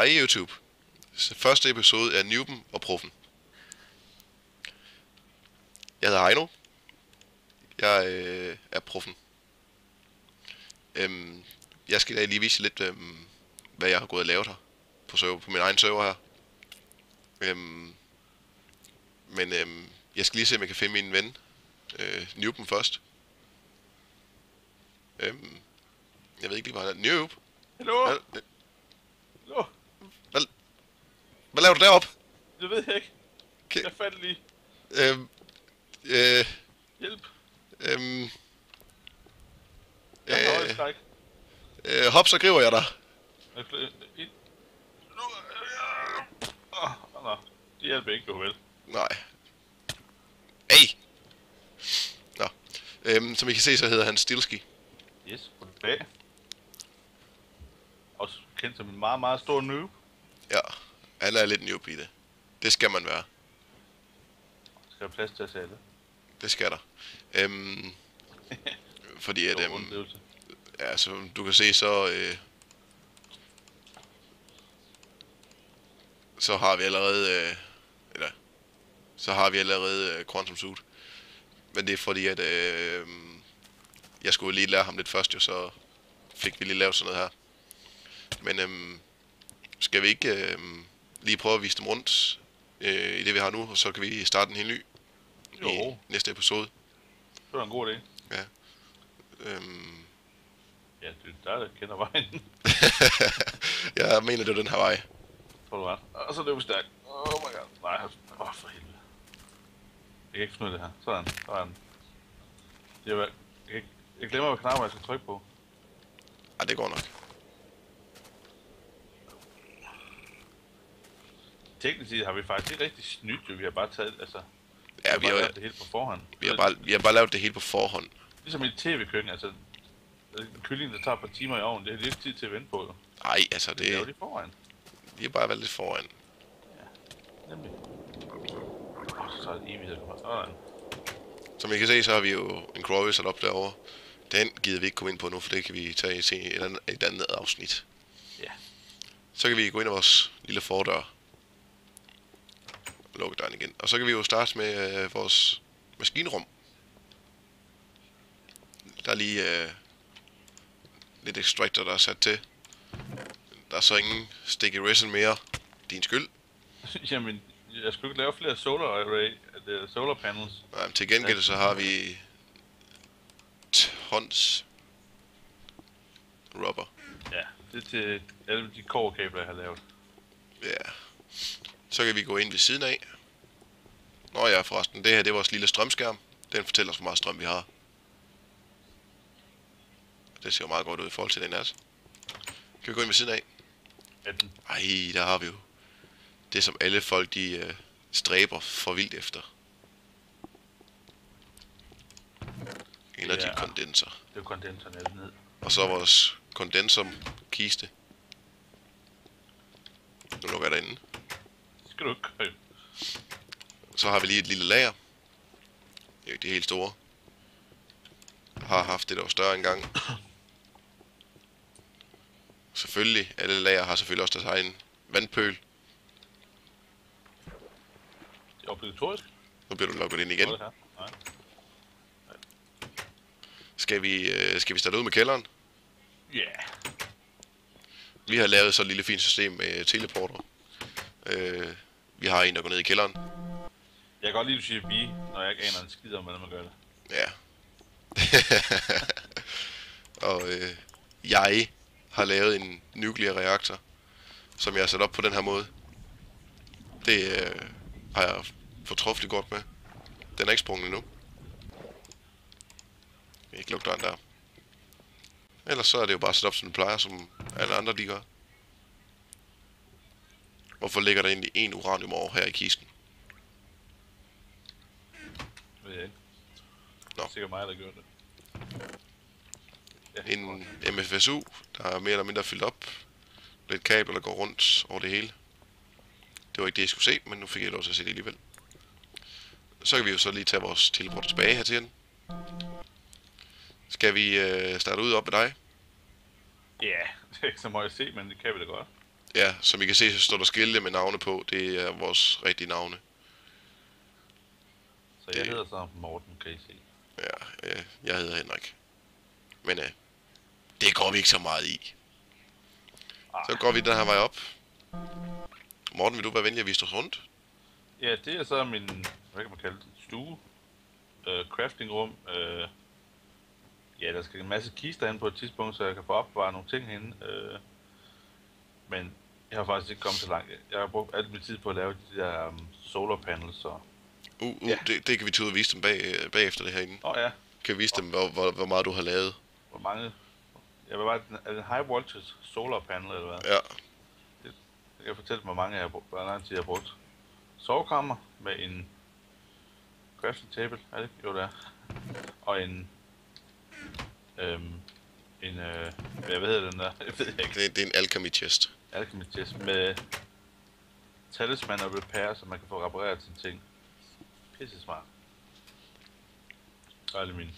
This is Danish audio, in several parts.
Hej YouTube. Første episode er Nuben og Proffen. Jeg hedder Heino. Jeg er Proffen. Jeg skal i dag lige vise lidt, hvad jeg har gået og lavet her på min egen server her. Men jeg skal lige se, om jeg kan finde min ven, Nuben først. Jeg ved ikke lige, hvad han er. Noob! Hallo? Hallo? Hvad laver du deroppe? Det ved jeg ikke. Okay. Jeg faldt lige. Hjælp. Jeg har højdeskræk. Hop, så griber jeg dig. Nå, det hjælper ikke, du vel. Nej. Hey! Nå. Som I kan se, så hedder han Stilski. Yes, goddag. Også kendt som en meget, meget stor noob. Ja, han er lidt noob i det. Det skal man være. Skal have plads til at sige det? Det skal der. Fordi at... ja, som du kan se, så... så har vi allerede... så har vi allerede Quantum Suit. Men det er fordi, at... jeg skulle lige lære ham lidt først, jo, så fik vi lige lavet sådan noget her. Men skal vi ikke lige prøve at vise dem rundt i det vi har nu, og så kan vi starte en helt ny i næste episode. Det var en god idé. Ja. Ja, det er der kender vejen. Jeg mener, det er den her vej. Tror du ret. Og så løber vi stærkt. Oh my god. Nej, for helvede. Jeg kan ikke finde ud af det her. Sådan. Jeg glemmer, hvad knapper jeg skal trykke på. Ej, det går nok. Teknisk set har vi faktisk ikke rigtig snydt, jo. Vi har bare taget, altså... Ja, vi har lavet det hele på forhånd. Vi har bare lavet det hele på forhånd. Ligesom i et tv-køkken, altså... Kyllingen, der tager et par timer i ovnen, det er lidt tid til at vente på, jo. Ej, altså det... Det er jo lige foran. Vi har bare været lidt foran. Ja, nemlig. Så er det evigt, sådan. Som I kan se, så har vi jo en crawl sat op derovre. Den gider vi ikke komme ind på nu, for det kan vi tage i et andet afsnit. Ja. Så kan vi gå ind i vores lille fordør. Lukke døren igen. Og så kan vi jo starte med vores maskinrum. Der er lige lidt extractor, der er sat til. Der er så ingen sticky resin mere. Din skyld. Jamen, jeg skulle ikke lave flere solar panels. Nej, men til gengæld så har vi tons rubber. Ja, det er til alle de kobberkabler, jeg har lavet. Ja. Så kan vi gå ind ved siden af. Nå ja, forresten, det her det er vores lille strømskærm. Den fortæller os, hvor meget strøm vi har. Det ser jo meget godt ud i forhold til den her. Kan vi gå ind ved siden af? 18. Ej, der har vi jo det, som alle folk de stræber for vildt efter. Energikondenser. Det er kondenserne alt ned. Og så vores kondenserkiste. Nu lukker jeg derinde. Skal du ikke købe? Så har vi lige et lille lager. Det er jo ikke det helt store. Jeg har haft det, der var større engang. Selvfølgelig, alle lager har selvfølgelig også deres egen vandpøl. Det er obligatorisk. Nu bliver du lukket ind igen. Nej. Skal vi starte ud med kælderen? Ja. Yeah. Vi har lavet så et lille fint system med teleporter. Vi har en, der går ned i kælderen. Jeg kan godt lide, at du siger vi, når jeg ikke aner en skid om, hvordan man gør det. Ja. Og jeg har lavet en nuklear reaktor, som jeg har sat op på den her måde. Det har jeg fortruffelig godt med. Den er ikke sprunget endnu. Jeg kan ikke lukke døren der. Ellers så er det jo bare sat op, som den plejer, som alle andre de gør. Hvorfor ligger der egentlig en uranium over her i kisten? Ved jeg ikke. Nå. Det er sikkert mig, der gør det. Ja, En MFSU, der er mere eller mindre fyldt op. Lidt kabel, der går rundt over det hele. Det var ikke det, jeg skulle se, men nu fik jeg lov til at se det alligevel. Så kan vi jo så lige tage vores teleport tilbage her til den. Skal vi starte ud op med dig? Ja, det er ikke så meget at se, men det kan vi da godt. Ja, som I kan se, så står der skilte med navne på. Det er vores rigtige navne. Så jeg hedder så Morten, kan I se. Ja, jeg hedder Henrik. Men det går vi ikke så meget i. Så går vi den her vej op. Morten, vil du være venlig at vise os rundt? Ja, det er så min, hvad kan man kalde det, stue. Craftingrum. Ja, der skal en masse kister ind på et tidspunkt, så jeg kan få opbevare nogle ting herinde. Men jeg har faktisk ikke kommet så langt. Jeg har brugt alt min tid på at lave de der solar panels, så... Ja. Det kan vi tage ud og vise dem bagefter det herinde. Ja. Kan vi vise dem, hvor meget du har lavet. Hvor mange... Ja, hvad var det? Er det en high voltage solar panel, eller hvad? Ja. Det kan jeg fortælle, hvor mange jeg har brugt, hvor lang tid jeg har brugt. Sovekammer med en crafting table, er det? Jo, det er. Og en... hvad hedder den der? Jeg ved ikke. Det er en alchemy chest. Alchemy chest med talisman og repair, så man kan få repareret sine ting. Pisse smart. Og alle mine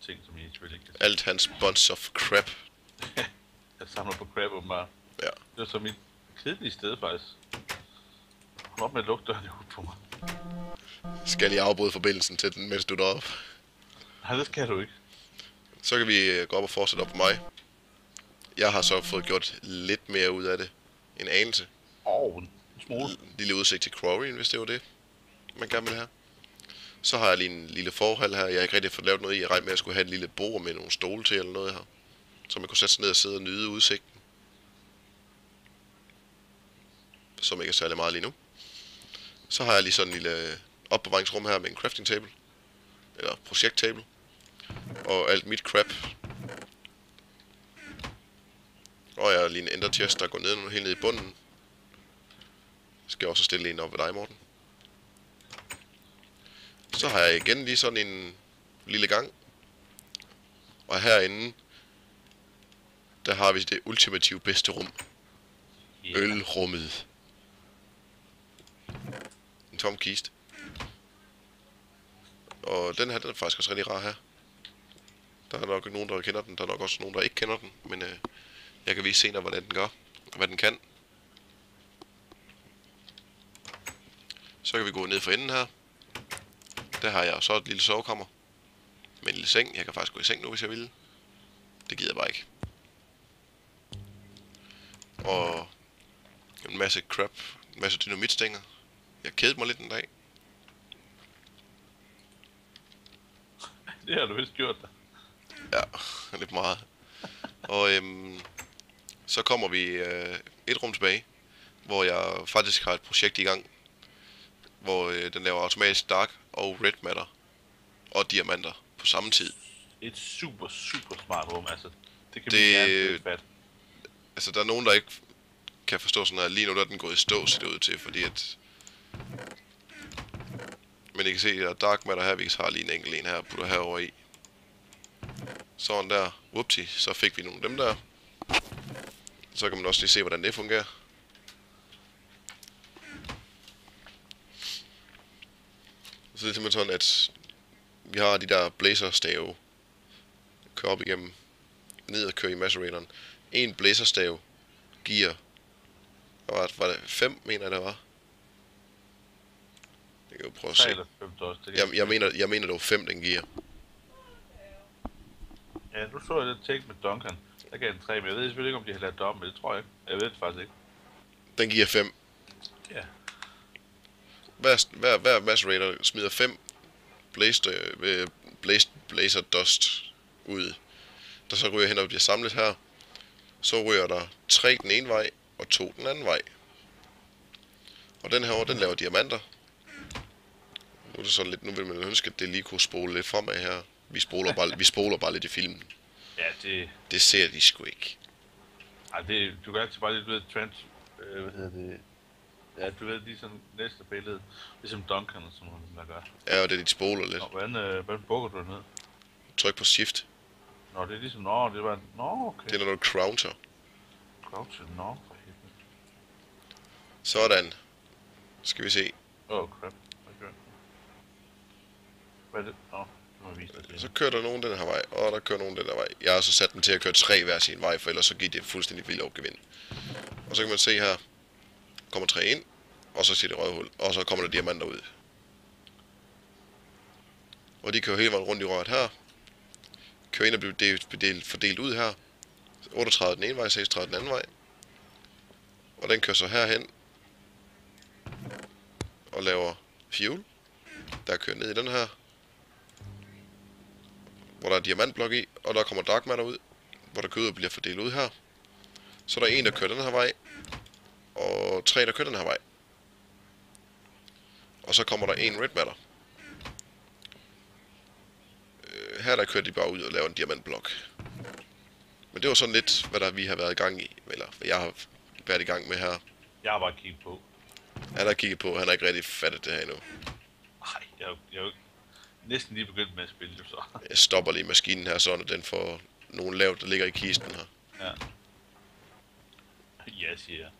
ting, som I selvfølgelig ikke kan se. Alt hans bunch of crap. Jeg samler på crap åbenbart. Ja. Det var så mit kedelige sted faktisk. Hold op med at lukke døren ud på mig. Skal jeg afbryde forbindelsen til den, mens du er deroppe? Nej, det skal du ikke. Så kan vi gå op og fortsætte op på mig. Jeg har så fået gjort lidt mere ud af det. En anelse. En smule. Lille udsigt til quarryen, hvis det var det, man gerne vil have. Så har jeg lige en lille forhold her. Jeg har ikke rigtig fået lavet noget i. Jeg regner med, at jeg skulle have et lille bord med nogle stole til eller noget her. Så man kunne sætte sig ned og sidde og nyde udsigten. Som ikke er særlig meget lige nu. Så har jeg lige sådan en lille opbevaringsrum her med en crafting table. Eller projekttable. Og alt mit crap. Og jeg har lige en ender chest, der går ned helt ned i bunden. Skal jeg også stille en op ved dig, Morten. Så har jeg igen lige sådan en lille gang. Og herinde, der har vi det ultimative bedste rum. Yeah. Ølrummet. En tom kiste. Og den her, den er faktisk også rigtig rar her. Der er nok nogen, der kender den. Der er nok også nogen, der ikke kender den. Men jeg kan vise senere, hvordan den gør. Og hvad den kan. Så kan vi gå ned for enden her. Der har jeg så et lille sovekammer. Med en lille seng. Jeg kan faktisk gå i seng nu, hvis jeg vil. Det gider jeg bare ikke. Og en masse crap. En masse dynamitstænger. Jeg kedede mig lidt en dag. Det har du vist gjort da. Ja, lidt meget. Og så kommer vi et rum tilbage, hvor jeg faktisk har et projekt i gang, hvor den laver automatisk dark og red matter og diamanter på samme tid. Et super smart rum, altså. Det kan vi gerne fat. Altså, der er nogen, der ikke kan forstå sådan noget. Lige nu der er den gået i stå, ser det ud til, fordi at... Men I kan se, at der er dark matter her, vi har lige en enkelt en her, putter herover i. Sådan der. Whoopty, så fik vi nogle af dem der. Så kan man også lige se, hvordan det fungerer. Så det er simpelthen sådan, at vi har de der blazerstave. Kører op igennem. Ned og kører i maceratoren. En blazerstav giver... Var det 5, mener jeg, det var? Det kan jo prøve at se. Jeg mener, det var 5, den giver. Ja, nu så jeg det take med Duncan. Der gav den 3, men jeg ved selvfølgelig ikke, om de har lavet det om, men det tror jeg ikke. Jeg ved det faktisk ikke. Den giver 5. Ja. Hver macerator smider 5 blazer dust ud. Der så ryger hen og bliver samlet her. Så ryger der 3 den ene vej, og 2 den anden vej. Og den her over, den laver diamanter. Nu er det sådan lidt, nu vil man ønske, at det lige kunne spole lidt fremad her. Vi spoler bare lidt i filmen. Ja, det ser de sgu ikke. Ej, du kan altid bare lidt ved trend, hvad hedder det? Ja, du ved lige sådan næste billede, ligesom Duncan og sådan noget, der gør. Ja, og det er dit spoler lidt. Hvordan bukker du ned? Tryk på shift. Nå, det er ligesom, det var, okay. Det er når du croucher. Croucher, for helvede. Sådan. Skal vi se. Crap. Okay. Hvad er det? Så kører der nogen den her vej, og der kører nogen den der vej. Jeg har så sat den til at køre 3 hver sin vej, for ellers så giver det fuldstændig vild opgevind. Og så kan man se her, kommer 3 ind, og så siger det røvhul, og så kommer der diamanter ud. Og de kører hele vejen rundt i røret her. Kører ind og bliver fordelt ud her. 38 den ene vej, 36 den anden vej. Og den kører så herhen. Og laver fuel. Der kører ned i den her. Hvor der er diamantblok i, og der kommer dark matter ud. Hvor der kører ud og bliver fordelt ud her. Så er der en, der kører den her vej. Og 3, der kører den her vej. Og så kommer der en red matter. Her der kører de bare ud og laver en diamantblok. Men det var sådan lidt, hvad vi har været i gang i. Eller hvad jeg har været i gang med her. Jeg har bare kigget på. Han har kigget på, han har ikke rigtig fattet det her endnu. Nej, jeg er jo næsten lige begyndt med at spille det så. Jeg stopper lige maskinen her, så den får nogle lavt, der ligger i kisten her. Ja. Ja, siger jeg.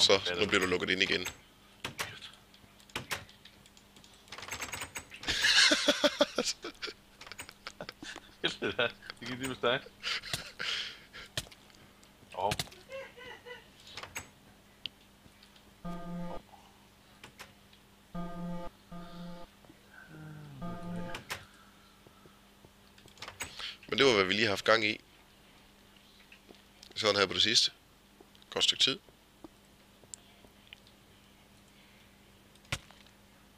Så nu bliver du lukket ind igen. Det gik lige med stærkt. Åh. Men det var, hvad vi lige har haft gang i. Sådan her på det sidste. Godt stykke tid.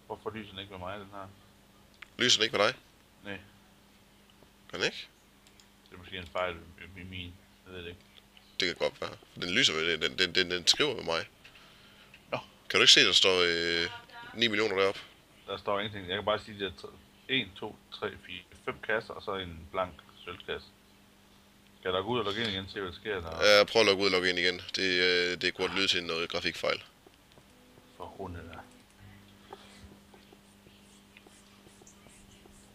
Hvorfor lyser den ikke med mig, den her? Lyser den ikke med dig? Nej. Gør den ikke? Det er måske en fejl i min. Jeg ved det ikke. Det kan godt være. Den lyser med den skriver med mig. Nå. Kan du ikke se, der står 9 millioner deroppe? Der står ingenting. Jeg kan bare sige, at det er 1, 2, 3, 4, 5 kasser, og så en blank sølvkasse. Skal der gå ud og logge ind igen, se hvad der sker der? Ja, prøv at logge ud og logge ind igen. Det kunne lyde til noget grafikfejl. For hundet der.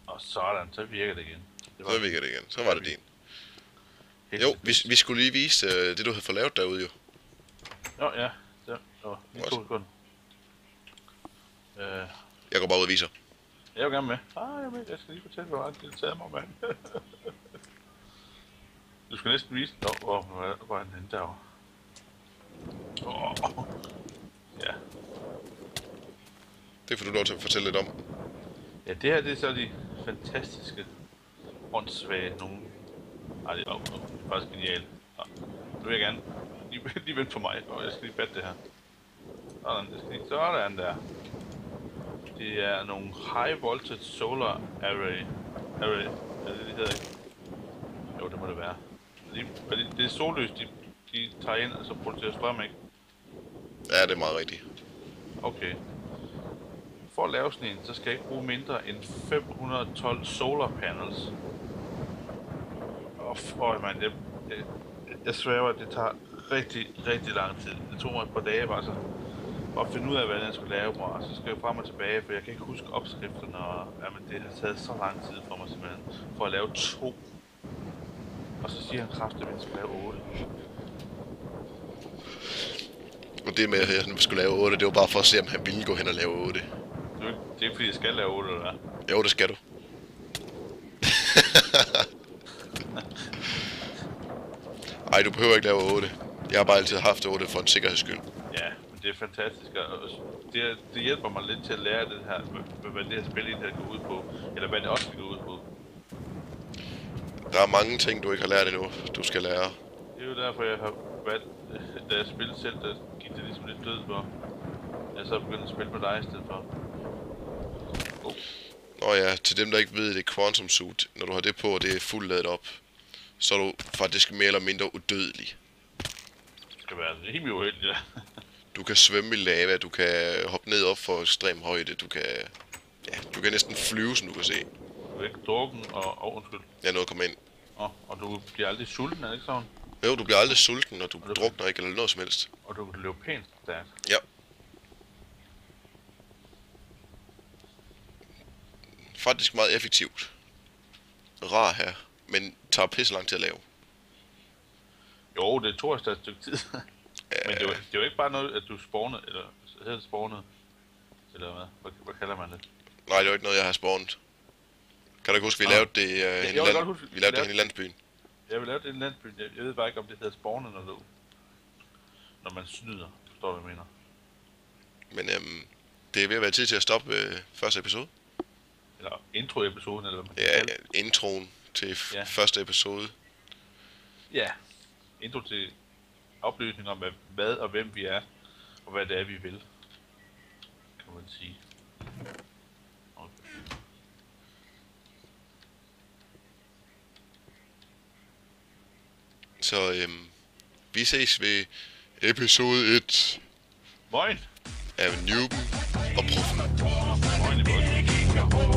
Og sådan, så virker det igen. Så virker det igen. Så var det din. Jo, vi skulle lige vise det, du havde fået lavet derude jo. Nå ja, så lige 2 sekunder. Jeg går bare ud og viser. Jeg vil gerne med. Jeg skal lige fortælle, hvor meget det tager mig, mand. Du skal næsten vise den. Hvor er den henne derovre? Ja. Det får du lov til at fortælle lidt om. Ja, det her det er så de fantastiske, åndssvage nogen. Ej, det er faktisk genialt. Nu vil jeg gerne lige vente på mig, og jeg skal lige fatte det her. Sådan der. Det er nogle high voltage solar array. Er det det hedder ikke? Jo, det må det være. Det er sollys, de tager ind, og så producerer strøm, ikke? Ja, det er meget rigtigt. Okay. For at lave sådan en, så skal jeg ikke bruge mindre end 512 solar panels. Jeg sværger, at det tager rigtig, rigtig lang tid. Det tog mig et par dage bare så at finde ud af, hvad jeg skulle lave mig, og så skal jeg frem og tilbage, for jeg kan ikke huske opskrifterne, og jamen, det har taget så lang tid for mig simpelthen, for at lave 2. Og så siger han kraftigt, at vi skal lave 8. Og det med, at han skulle lave 8, det var bare for at se, om han ville gå hen og lave 8. Det er ikke fordi, jeg skal lave 8, eller hvad? Jo, det skal du. Ej, du behøver ikke lave 8. Jeg har bare altid haft 8 for en sikkerheds skyld. Ja, men det er fantastisk, og det hjælper mig lidt til at lære det her, hvad det her spil egentlig går ud på, eller hvad det også skal gå ud på. Der er mange ting, du ikke har lært endnu, du skal lære. Det er jo derfor, jeg har valgt, da jeg spillede selv, der gik det ligesom lidt død for. Jeg så begyndt at spille med dig i stedet for. Nå ja, til dem der ikke ved, det er Quantum Suit. Når du har det på, og det er fuldt ladet op, så er du faktisk mere eller mindre udødelig. Det skal være rimelig uheldigt, ja. Du kan svømme i lava, du kan hoppe ned op for ekstrem højde, du kan næsten flyve, som du kan se. Du er ikke drukken og undskyld. Jeg nåede at komme ind. Og du bliver aldrig sulten, er det ikke sådan? Jo, du bliver aldrig sulten, og du drukner ikke eller noget som helst. Og du kan løbe pænt stærkt. Ja. Faktisk meget effektivt. Rar her, men tager pisse lang tid at lave. Jo, det tog et stykke tid. Men det er jo ikke bare noget, at du spawnede, eller hedder det spawnede? Eller hvad kalder man det? Nej, det var ikke noget, jeg har spawnet. Kan du ikke huske, vi lavede det vi lavede det hen i landsbyen? Ja, vi lavede det i landsbyen. Jeg ved bare ikke, om det hedder spawnet, når man snyder. Forstår du, hvad jeg mener? Men det er ved at være tid til at stoppe første episode. Eller intro-episoden, eller hvad man kan Ja, kalde det. introen til Ja. første episode. Ja. Intro til oplysning om, hvad og hvem vi er, og hvad det er, vi vil. Kan man sige. Okay. Så vi ses ved episode 1 Moin! af Nuben og Proffen. Moin i bunden.